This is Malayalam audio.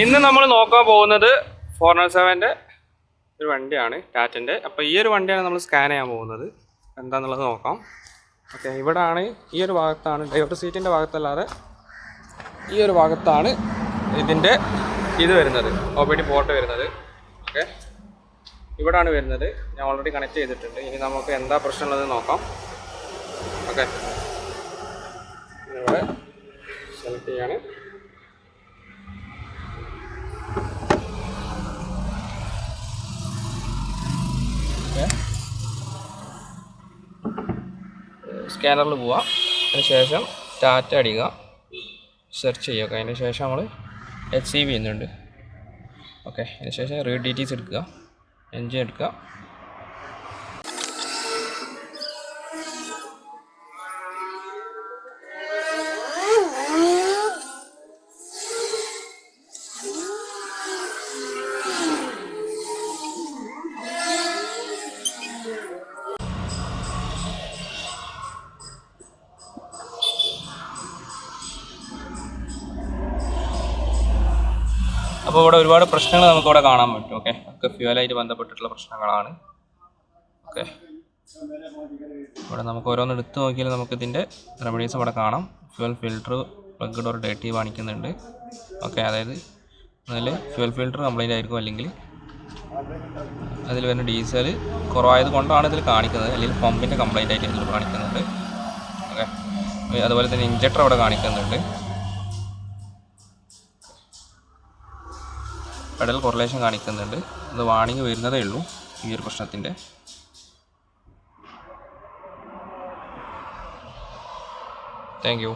ഇന്ന് നമ്മൾ നോക്കാൻ പോകുന്നത് 407-ൻ്റെ ഒരു വണ്ടിയാണ്, ടാറ്റൻ്റെ. അപ്പോൾ ഈ ഒരു വണ്ടിയാണ് നമ്മൾ സ്കാൻ ചെയ്യാൻ പോകുന്നത്. എന്താണെന്നുള്ളത് നോക്കാം. ഓക്കെ, ഇവിടെയാണ്, ഈ ഒരു ഭാഗത്താണ്, ഡ്രൈവർ സീറ്റിൻ്റെ ഭാഗത്തല്ലാതെ ഈ ഒരു ഭാഗത്താണ് ഇതിൻ്റെ ഇത് വരുന്നത്, OBD പോർട്ട് വരുന്നത്. ഓക്കെ, ഇവിടാണ് വരുന്നത്. ഞാൻ ഓൾറെഡി കണക്ട് ചെയ്തിട്ടുണ്ട്. ഇനി നമുക്ക് എന്താ പ്രശ്നമുള്ളത് നോക്കാം. ഓക്കെ, ഇവിടെ സെലക്ട് ചെയ്യാണ്. സ്കാനറിൽ പോവാം. അതിന് ശേഷം ടാറ്റ അടിക്കുക, സെർച്ച് ചെയ്യുക. അതിന് ശേഷം നമ്മൾ HCV ചെയ്യുന്നുണ്ട്. ഓക്കെ, അതിന് ശേഷം റീഡ് ഡീറ്റെയിൽസ് എടുക്കുക, എൻജിൻ എടുക്കുക. അപ്പോൾ ഇവിടെ ഒരുപാട് പ്രശ്നങ്ങൾ നമുക്കിവിടെ കാണാൻ പറ്റും. ഓക്കെ, ഒക്കെ ഫ്യൂവലായിട്ട് ബന്ധപ്പെട്ടിട്ടുള്ള പ്രശ്നങ്ങളാണ്. ഓക്കെ, ഇവിടെ നമുക്ക് ഓരോന്ന് എടുത്ത് നോക്കിയാൽ നമുക്കിതിൻ്റെ റെമഡീസ് ഇവിടെ കാണാം. Fuel filter plug door dirty കാണിക്കുന്നുണ്ട്. ഓക്കെ, അതായത് അതിൽ ഫ്യൂവൽ ഫിൽറ്റർ കംപ്ലൈൻ്റ് ആയിരിക്കും, അല്ലെങ്കിൽ അതിൽ വരുന്ന ഡീസൽ കുറവായത് കൊണ്ടാണ് ഇതിൽ കാണിക്കുന്നത്, അല്ലെങ്കിൽ പമ്പിൻ്റെ കംപ്ലൈൻ്റ് ആയിട്ട് ഇതിൽ കാണിക്കുന്നുണ്ട്. ഓക്കെ, അതുപോലെ തന്നെ ഇഞ്ചക്ടർ അവിടെ കാണിക്കുന്നുണ്ട്. പെഡൽ കൊറിലേഷൻ കാണിക്കുന്നുണ്ട്. അത് വാണിംഗ് വരുന്നതേ ഉള്ളൂ ഈ ഒരു പ്രശ്നത്തിൻ്റെ. Thank U.